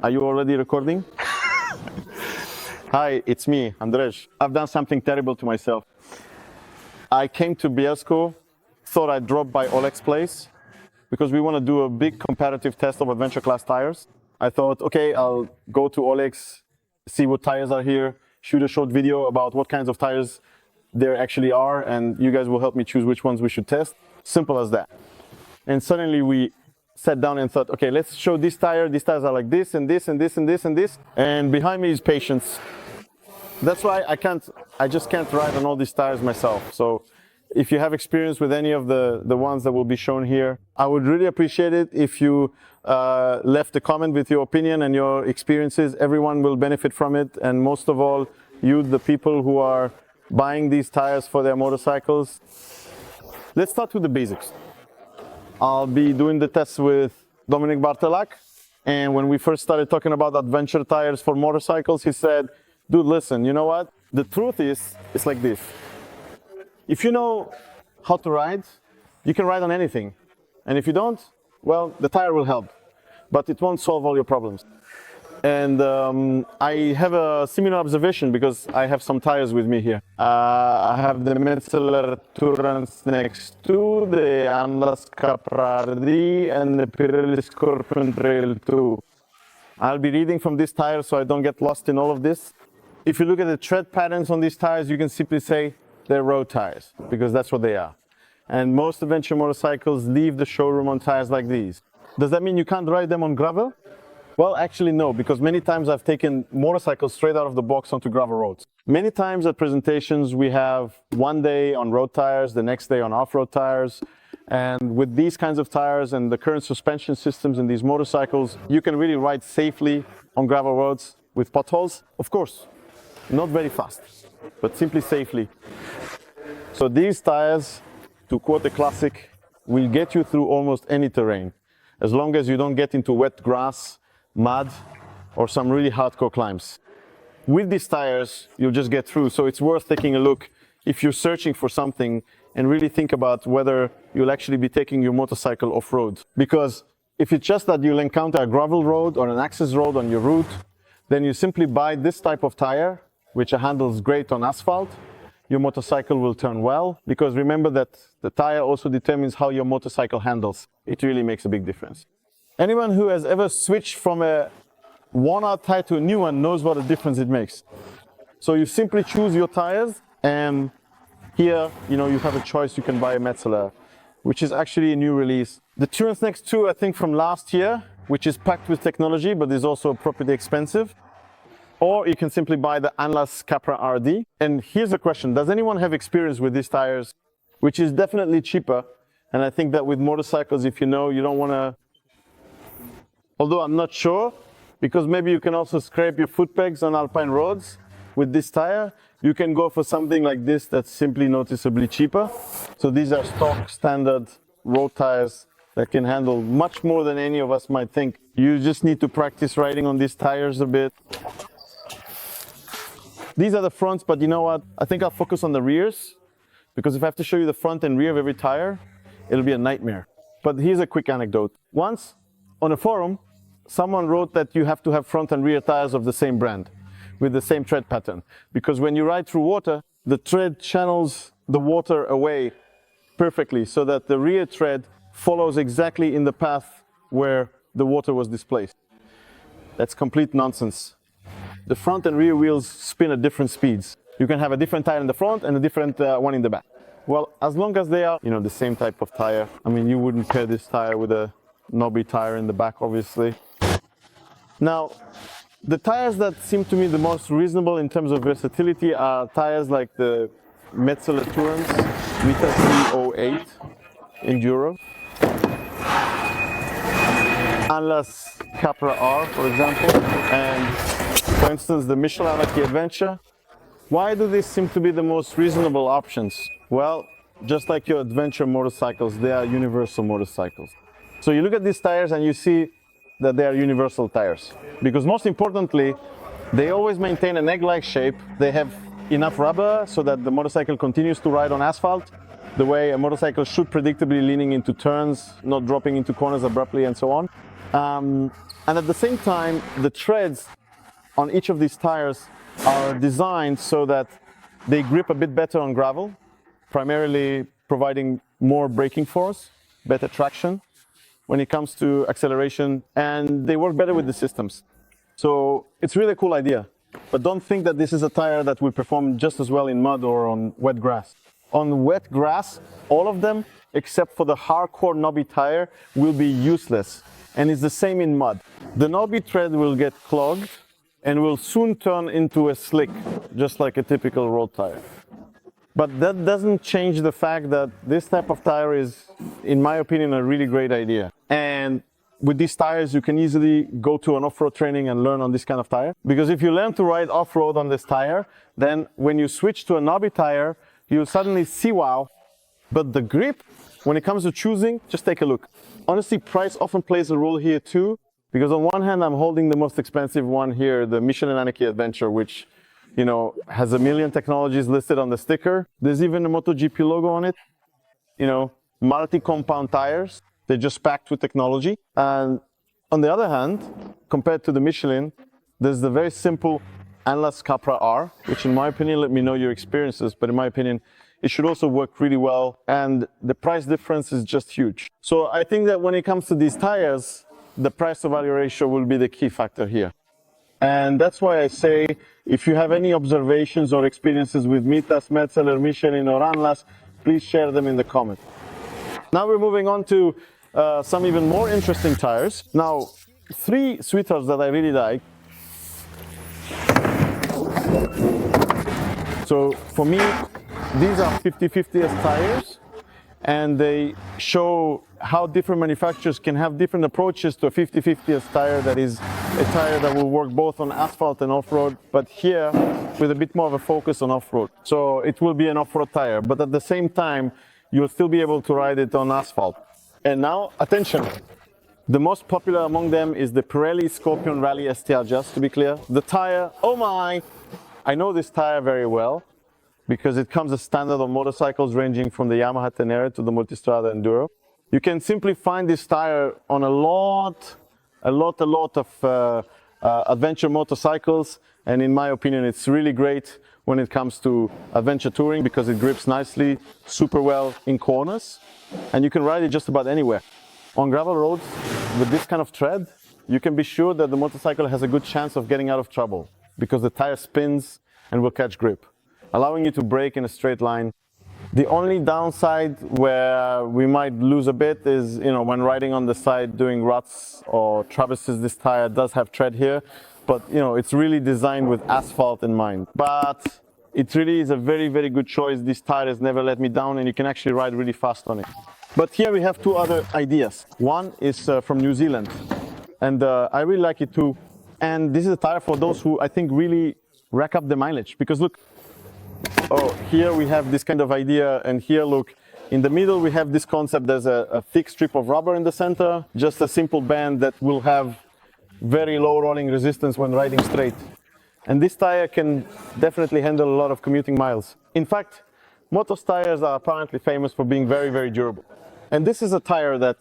Are you already recording? Hi, it's me, Andrzej. I've done something terrible to myself. I came to Bielsko, thought I'd drop by Oleg's place because we want to do a big comparative test of adventure class tires. I thought, okay, I'll go to Oleg's, see what tires are here, shoot a short video about what kinds of tires there actually are, and you guys will help me choose which ones we should test. Simple as that. And suddenly we sat down and thought, okay, let's show this tire. These tires are like this and this and this and this and this. And behind me is patience. That's why I just can't ride on all these tires myself. So if you have experience with any of the ones that will be shown here, I would really appreciate it if you left a comment with your opinion and your experiences. Everyone will benefit from it. And most of all, you, the people who are buying these tires for their motorcycles. Let's start with the basics. I'll be doing the tests with Dominic Bartelak. And when we first started talking about adventure tires for motorcycles, he said, dude, listen, you know what? The truth is, it's like this. If you know how to ride, you can ride on anything. And if you don't, well, the tire will help, but it won't solve all your problems. And I have a similar observation because I have some tires with me here. I have the Metzeler Tourance next to the Anlas Caprardi and the Pirelli Scorpion Trail 2. I'll be reading from this tire so I don't get lost in all of this. If you look at the tread patterns on these tires, you can simply say they're road tires because that's what they are. And most adventure motorcycles leave the showroom on tires like these. Does that mean you can't ride them on gravel? Well, actually no, because many times I've taken motorcycles straight out of the box onto gravel roads. Many times at presentations we have one day on road tires, the next day on off-road tires. And with these kinds of tires and the current suspension systems in these motorcycles, you can really ride safely on gravel roads with potholes. Of course, not very fast, but simply safely. So these tires, to quote a classic, will get you through almost any terrain, as long as you don't get into wet grass, mud, or some really hardcore climbs. With these tires, you'll just get through, so it's worth taking a look if you're searching for something and really think about whether you'll actually be taking your motorcycle off-road. Because if it's just that you'll encounter a gravel road or an access road on your route, then you simply buy this type of tire, which handles great on asphalt. Your motorcycle will turn well, because remember that the tire also determines how your motorcycle handles. It really makes a big difference. Anyone who has ever switched from a worn-out tire to a new one knows what a difference it makes. So you simply choose your tires, and here, you have a choice. You can buy a Metzeler, which is actually a new release. The Tourance Next 2, I think from last year, which is packed with technology, but is also pretty expensive. Or you can simply buy the Anlas Capra RD. And here's a question. Does anyone have experience with these tires? Which is definitely cheaper. And I think that with motorcycles, if you don't want to, although I'm not sure, because maybe you can also scrape your foot pegs on alpine roads with this tire. You can go for something like this that's simply noticeably cheaper. So these are stock standard road tires that can handle much more than any of us might think. You just need to practice riding on these tires a bit. These are the fronts, but you know what? I think I'll focus on the rears, because if I have to show you the front and rear of every tire, it'll be a nightmare. But here's a quick anecdote. Once, on a forum, someone wrote that you have to have front and rear tires of the same brand, with the same tread pattern. Because when you ride through water, the tread channels the water away perfectly, so that the rear tread follows exactly in the path where the water was displaced. That's complete nonsense. The front and rear wheels spin at different speeds. You can have a different tire in the front and a different one in the back. Well, as long as they are, the same type of tire. I mean, you wouldn't pair this tire with a knobby tire in the back, obviously. Now, the tires that seem to me the most reasonable in terms of versatility are tires like the Metzeler Tourance Mitas 308 Enduro, Anlas Capra R, for example, and for instance, the Michelin Lucky Adventure. Why do these seem to be the most reasonable options? Well, just like your adventure motorcycles, they are universal motorcycles. So you look at these tires and you see that they are universal tires. Because most importantly, they always maintain an egg-like shape. They have enough rubber so that the motorcycle continues to ride on asphalt, the way a motorcycle should, predictably leaning into turns, not dropping into corners abruptly, and so on. And at the same time, the treads on each of these tires are designed so that they grip a bit better on gravel, primarily providing more braking force, better traction when it comes to acceleration, and they work better with the systems. So it's really a cool idea. But don't think that this is a tire that will perform just as well in mud or on wet grass. On wet grass, all of them, except for the hardcore knobby tire, will be useless. And it's the same in mud. The knobby tread will get clogged and will soon turn into a slick, just like a typical road tire. But that doesn't change the fact that this type of tire is, in my opinion, a really great idea. And with these tires, you can easily go to an off-road training and learn on this kind of tire. Because if you learn to ride off-road on this tire, then when you switch to a knobby tire, you'll suddenly see wow. But the grip, when it comes to choosing, just take a look. Honestly, price often plays a role here too. Because on one hand, I'm holding the most expensive one here, the Michelin Anarchy Adventure, which, you know, has a million technologies listed on the sticker. There's even a MotoGP logo on it. You know, multi-compound tires. They're just packed with technology. And on the other hand, compared to the Michelin, there's the very simple Anlas Capra R, which in my opinion, let me know your experiences, but in my opinion, it should also work really well. And the price difference is just huge. So I think that when it comes to these tires, the price to value ratio will be the key factor here. And that's why I say, if you have any observations or experiences with Mitas, Metzeler, Michelin or Anlas, please share them in the comments. Now we're moving on to some even more interesting tires. Now, 3 sweethearts that I really like. So for me, these are 50/50s tires, and they show how different manufacturers can have different approaches to a 50/50s tire that is a tire that will work both on asphalt and off-road, but here with a bit more of a focus on off-road. So it will be an off-road tire, but at the same time, you'll still be able to ride it on asphalt. And now, attention, the most popular among them is the Pirelli Scorpion Rally STR, just to be clear. The tire, oh my, I know this tire very well, because it comes as standard on motorcycles ranging from the Yamaha Tenere to the Multistrada Enduro. You can simply find this tire on a lot of adventure motorcycles, and in my opinion, it's really great when it comes to adventure touring because it grips nicely, super well in corners, and you can ride it just about anywhere. On gravel roads, with this kind of tread, you can be sure that the motorcycle has a good chance of getting out of trouble because the tire spins and will catch grip, allowing you to brake in a straight line. The only downside where we might lose a bit is, you know, when riding on the side doing ruts or traverses, this tire does have tread here, but you know, it's really designed with asphalt in mind. But it really is a very, very good choice. This tire has never let me down and you can actually ride really fast on it. But here we have 2 other ideas. One is from New Zealand, and I really like it too. And this is a tire for those who I think really rack up the mileage, because look, oh, here we have this kind of idea, and here look, in the middle we have this concept. There's a thick strip of rubber in the center, just a simple band that will have very low rolling resistance when riding straight. And this tire can definitely handle a lot of commuting miles. In fact, Motos tires are apparently famous for being very, very durable. And this is a tire that,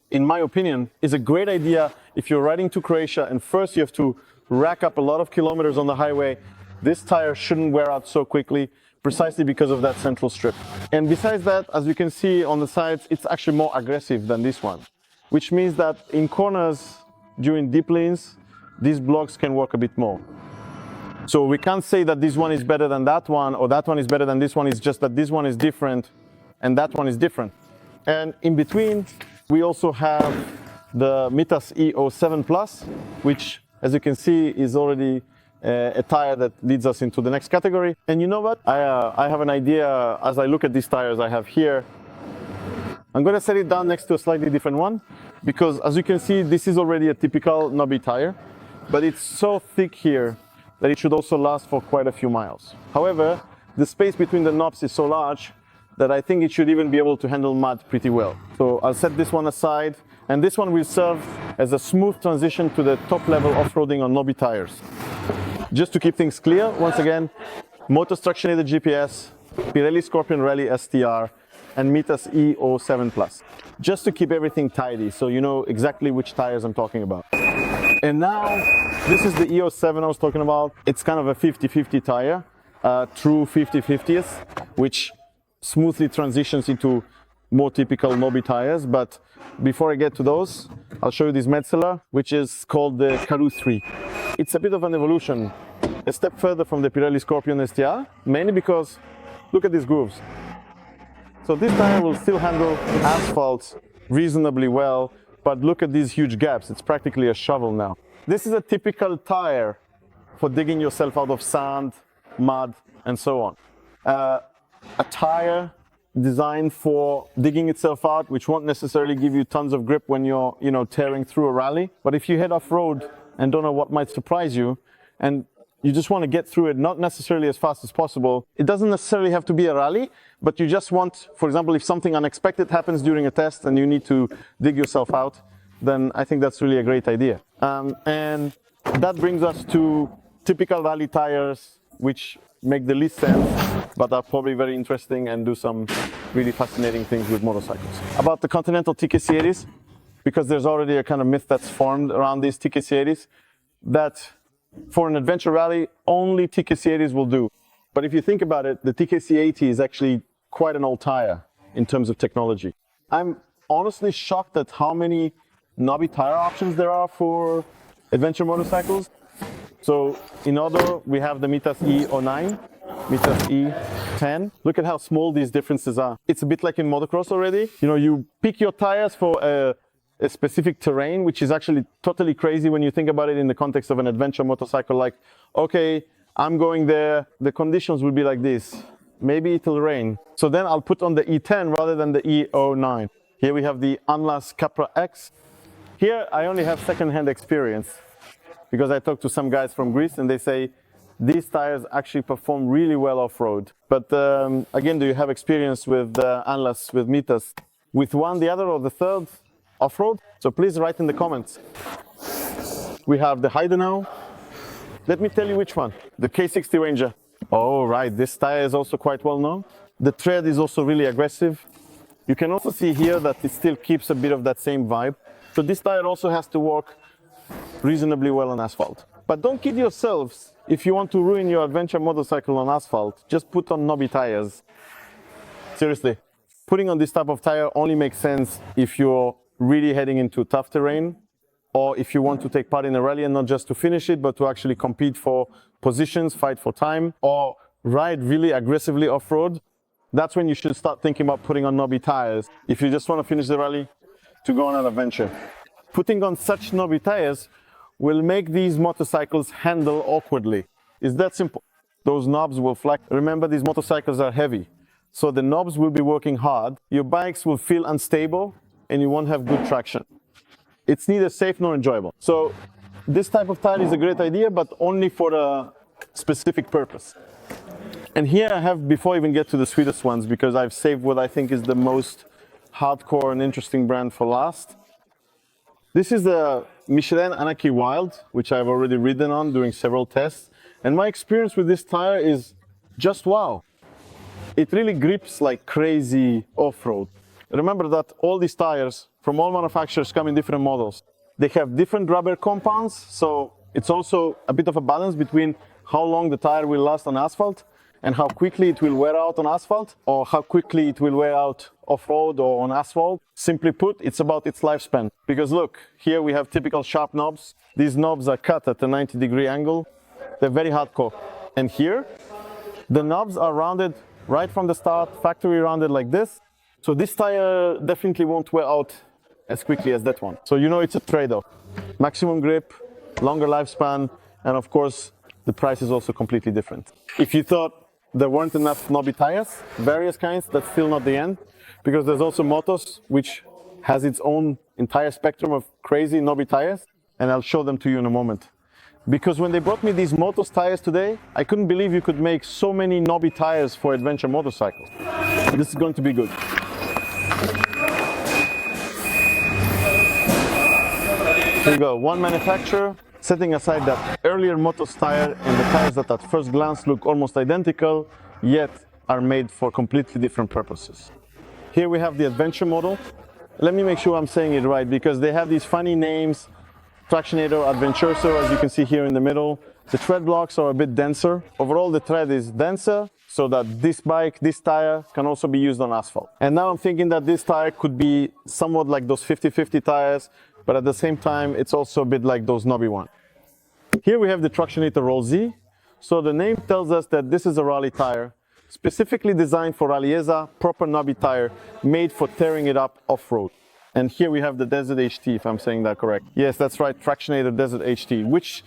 in my opinion, is a great idea if you're riding to Croatia and first you have to rack up a lot of kilometers on the highway. This tire shouldn't wear out so quickly, precisely because of that central strip. And besides that, as you can see on the sides, it's actually more aggressive than this one, which means that in corners during deep lanes, these blocks can work a bit more. So we can't say that this one is better than that one, or that one is better than this one. It's just that this one is different and that one is different. And in between, we also have the Mitas E07 Plus, which, as you can see, is already a tire that leads us into the next category. And you know what? I have an idea as I look at these tires I have here. I'm going to set it down next to a slightly different one, because as you can see, this is already a typical knobby tire, but it's so thick here that it should also last for quite a few miles. However, the space between the knobs is so large that I think it should even be able to handle mud pretty well. So I'll set this one aside, and this one will serve as a smooth transition to the top level off-roading on knobby tires. Just to keep things clear, once again, motor structure-aided GPS, Pirelli Scorpion Rally STR, and Mitas E07 Plus, just to keep everything tidy, so you know exactly which tires I'm talking about. And now, this is the E07 I was talking about. It's kind of a 50-50 tire, true 50-50th, which smoothly transitions into more typical knobby tires. But before I get to those, I'll show you this Metzeler, which is called the Karoo 3. It's a bit of an evolution, a step further from the Pirelli Scorpion STR, mainly because look at these grooves. So this tire will still handle asphalt reasonably well, but look at these huge gaps. It's practically a shovel now. This is a typical tire for digging yourself out of sand, mud, and so on. A tire designed for digging itself out, which won't necessarily give you tons of grip when you're, tearing through a rally. But if you head off-road and don't know what might surprise you, and you just want to get through it, not necessarily as fast as possible. It doesn't necessarily have to be a rally, but you just want, for example, if something unexpected happens during a test and you need to dig yourself out, then I think that's really a great idea. And that brings us to typical rally tires, which make the least sense, but are probably very interesting and do some really fascinating things with motorcycles. About the Continental TKC80s, because there's already a kind of myth that's formed around these TKC80s, that for an adventure rally, only TKC80s will do. But if you think about it, the TKC80 is actually quite an old tire in terms of technology. I'm honestly shocked at how many knobby tire options there are for adventure motorcycles. So in order, we have the Mitas E09, Mitas E10. Look at how small these differences are. It's a bit like in motocross already. You pick your tires for a specific terrain, which is actually totally crazy when you think about it in the context of an adventure motorcycle. Like, okay, I'm going there, the conditions will be like this. Maybe it'll rain. So then I'll put on the E10 rather than the E09. Here we have the Anlas Capra X. Here I only have second-hand experience because I talked to some guys from Greece and they say these tires actually perform really well off-road. But again, do you have experience with Anlas, with Mitas, with one, the other, or the third off-road? So please write in the comments. We have the Heidenau. Let me tell you which one. The K60 Ranger. Oh, right, this tire is also quite well known. The tread is also really aggressive. You can also see here that it still keeps a bit of that same vibe. So this tire also has to work reasonably well on asphalt. But don't kid yourselves. If you want to ruin your adventure motorcycle on asphalt, just put on knobby tires. Seriously, putting on this type of tire only makes sense if you're really heading into tough terrain, or if you want to take part in a rally and not just to finish it, but to actually compete for positions, fight for time, or ride really aggressively off-road. That's when you should start thinking about putting on knobby tires. If you just want to finish the rally, to go on an adventure. Putting on such knobby tires will make these motorcycles handle awkwardly. It's that simple. Those knobs will flag. Remember, these motorcycles are heavy, so the knobs will be working hard. Your bikes will feel unstable and you won't have good traction. It's neither safe nor enjoyable. So this type of tire is a great idea, but only for a specific purpose. And here I have, before I even get to the sweetest ones, because I've saved what I think is the most hardcore and interesting brand for last. This is the Michelin Anarchy Wild, which I've already ridden on during several tests. And my experience with this tire is just wow. It really grips like crazy off-road. Remember that all these tires from all manufacturers come in different models. They have different rubber compounds, so it's also a bit of a balance between how long the tire will last on asphalt and how quickly it will wear out on asphalt, or how quickly it will wear out off-road or on asphalt. Simply put, it's about its lifespan. Because look, here we have typical sharp knobs. These knobs are cut at a 90-degree angle. They're very hardcore. And here, the knobs are rounded right from the start, factory rounded like this. So this tire definitely won't wear out as quickly as that one. So you know it's a trade-off. Maximum grip, longer lifespan, and of course, the price is also completely different. If you thought there weren't enough knobby tires, various kinds, that's still not the end, because there's also Motos, which has its own entire spectrum of crazy knobby tires, and I'll show them to you in a moment. Because when they brought me these Motos tires today, I couldn't believe you could make so many knobby tires for adventure motorcycles. This is going to be good. Here we go, one manufacturer, setting aside that earlier Motos tire and the tires that at first glance look almost identical, yet are made for completely different purposes. Here we have the adventure model. Let me make sure I'm saying it right because they have these funny names. Tractionator, Adventuroso, as you can see here in the middle. The tread blocks are a bit denser. Overall, the tread is denser so that this bike, this tire can also be used on asphalt. And now I'm thinking that this tire could be somewhat like those 50-50 tires, but at the same time, it's also a bit like those knobby ones. Here we have the Tractionator Roll Z. So the name tells us that this is a rally tire, specifically designed for Ralliesa, proper knobby tire, made for tearing it up off-road. And here we have the Desert HT, if I'm saying that correct. Yes, that's right, Tractionator Desert HT, which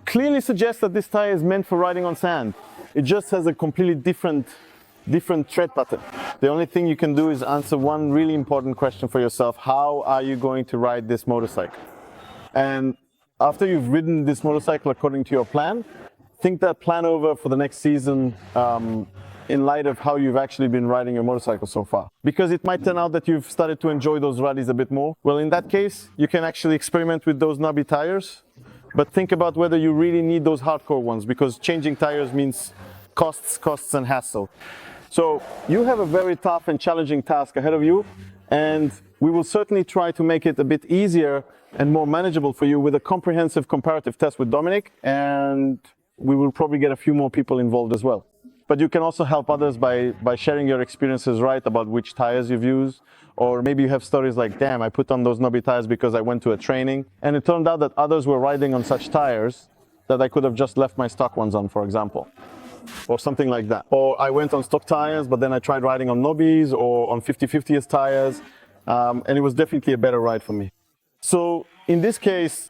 clearly suggests that this tire is meant for riding on sand. It just has a completely different tread pattern. The only thing you can do is answer one really important question for yourself. How are you going to ride this motorcycle? And after you've ridden this motorcycle according to your plan, think that plan over for the next season in light of how you've actually been riding your motorcycle so far. Because it might turn out that you've started to enjoy those rallies a bit more. Well, in that case, you can actually experiment with those knobby tires, but think about whether you really need those hardcore ones, because changing tires means costs and hassle. So you have a very tough and challenging task ahead of you, and we will certainly try to make it a bit easier and more manageable for you with a comprehensive comparative test with Dominic, and we will probably get a few more people involved as well. But you can also help others by sharing your experiences, right, about which tires you've used. Or maybe you have stories like, damn, I put on those knobby tires because I went to a training. And it turned out that others were riding on such tires that I could have just left my stock ones on, for example. Or something like that. Or I went on stock tires, but then I tried riding on knobbies or on 50-50s tires. And it was definitely a better ride for me. So in this case,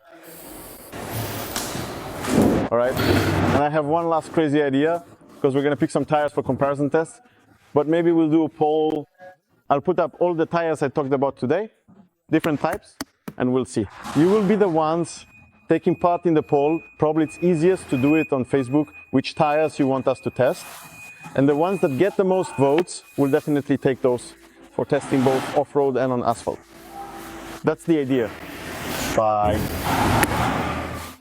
all right, and I have one last crazy idea, because we're going to pick some tires for comparison tests, but maybe we'll do a poll. I'll put up all the tires I talked about today, different types, and we'll see. You will be the ones taking part in the poll. Probably it's easiest to do it on Facebook, which tires you want us to test. And the ones that get the most votes will definitely take those for testing both off-road and on asphalt. That's the idea. Bye.